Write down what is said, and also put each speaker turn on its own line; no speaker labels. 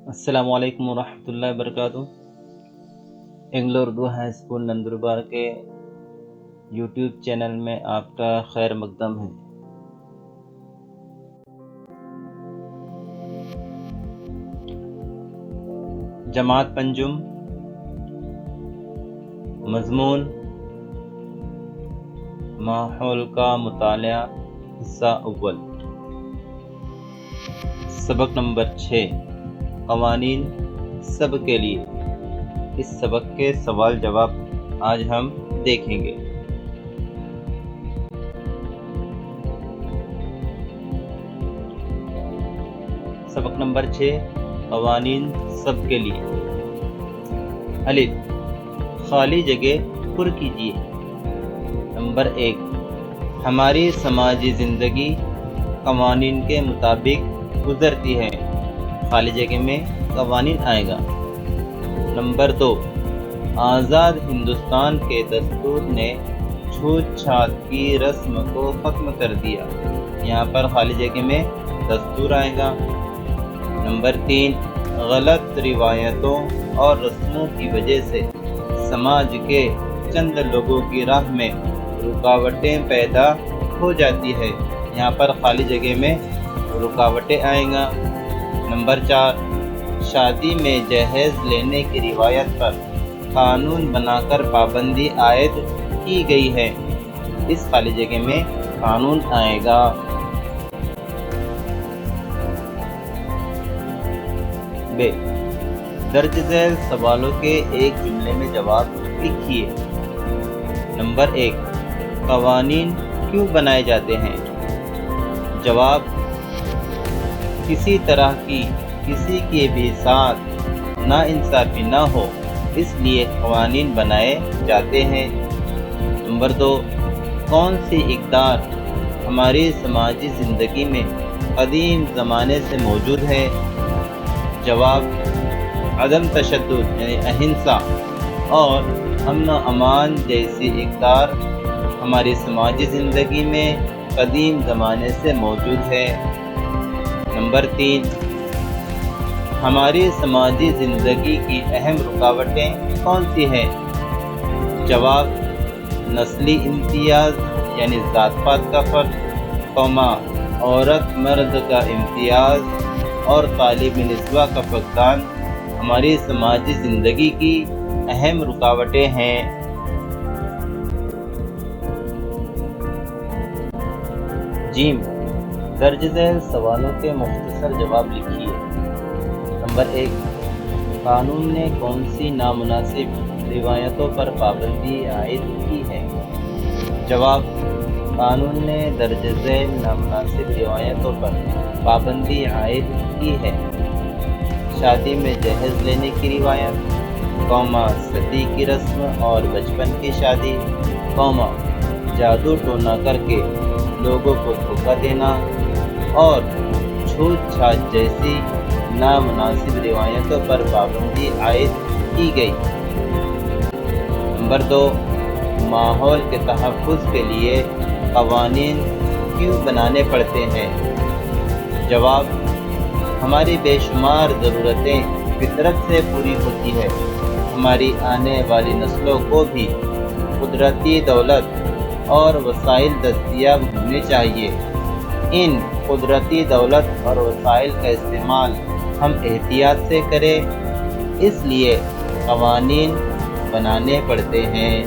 السلام علیکم ورحمۃ اللہ وبرکاتہ۔ Anglo Urdu high school Nandurbar کے یوٹیوب چینل میں آپ کا خیر مقدم ہے۔ جماعت پنجم، مضمون ماحول کا مطالعہ، حصہ اول، سبق نمبر 6، قوانین سب کے لیے۔ اس سبق کے سوال جواب آج ہم دیکھیں گے۔ سبق نمبر 6، قوانین سب کے لیے۔ الف، خالی جگہ پر کیجیے۔ نمبر 1، ہماری سماجی زندگی قوانین کے مطابق گزرتی ہے۔ خالی جگہ میں قوانین آئے گا۔ نمبر 2، آزاد ہندوستان کے دستور نے چھوت چھات کی رسم کو ختم کر دیا۔ یہاں پر خالی جگہ میں دستور آئے گا۔ نمبر 3، غلط روایتوں اور رسموں کی وجہ سے سماج کے چند لوگوں کی راہ میں رکاوٹیں پیدا ہو جاتی ہے۔ یہاں پر خالی جگہ میں رکاوٹیں آئیں گا۔ نمبر 4، شادی میں جہیز لینے کی روایت پر قانون بنا کر پابندی عائد کی گئی ہے۔ اس خالی جگہ میں قانون آئے گا۔ ب، درج ذیل سوالوں کے ایک جملے میں جواب لکھیے۔ نمبر 1، قوانین کیوں بنائے جاتے ہیں؟ جواب، کسی طرح کی کسی کے بھی ساتھ ناانصافی نہ ہو، اس لیے قوانین بنائے جاتے ہیں۔ نمبر 2، کون سی اقدار ہماری سماجی زندگی میں قدیم زمانے سے موجود ہے؟ جواب، عدم تشدد یعنی اہنسا اور امن و امان جیسی اقدار ہماری سماجی زندگی میں قدیم زمانے سے موجود ہے۔ نمبر 3، ہماری سماجی زندگی کی اہم رکاوٹیں کون سی ہیں؟ جواب، نسلی امتیاز یعنی ذات پات کا فرق، عورت مرد کا امتیاز اور طالب نسواں کا فقدان ہماری سماجی زندگی کی اہم رکاوٹیں ہیں۔ جیم، درج ذیل سوالوں کے مختصر جواب لکھیے۔ نمبر 1، قانون نے کون سی نامناسب روایتوں پر پابندی عائد کی ہے؟ جواب، قانون نے درج ذیل نامناسب روایتوں پر پابندی عائد کی ہے۔ شادی میں جہیز لینے کی روایت، ستی کی رسم اور بچپن کی شادی، جادو ٹونا کر کے لوگوں کو دھوکہ دینا اور چھوت چھات جیسی نامناسب روایتوں پر پابندی عائد کی گئی۔ نمبر 2، ماحول کے تحفظ کے لیے قوانین کیوں بنانے پڑتے ہیں؟ جواب، ہماری بے شمار ضرورتیں فطرت سے پوری ہوتی ہے۔ ہماری آنے والی نسلوں کو بھی قدرتی دولت اور وسائل دستیاب ہونے چاہیے۔ ان قدرتی دولت اور وسائل کا استعمال ہم احتیاط سے کریں، اس لیے قوانین بنانے پڑتے ہیں۔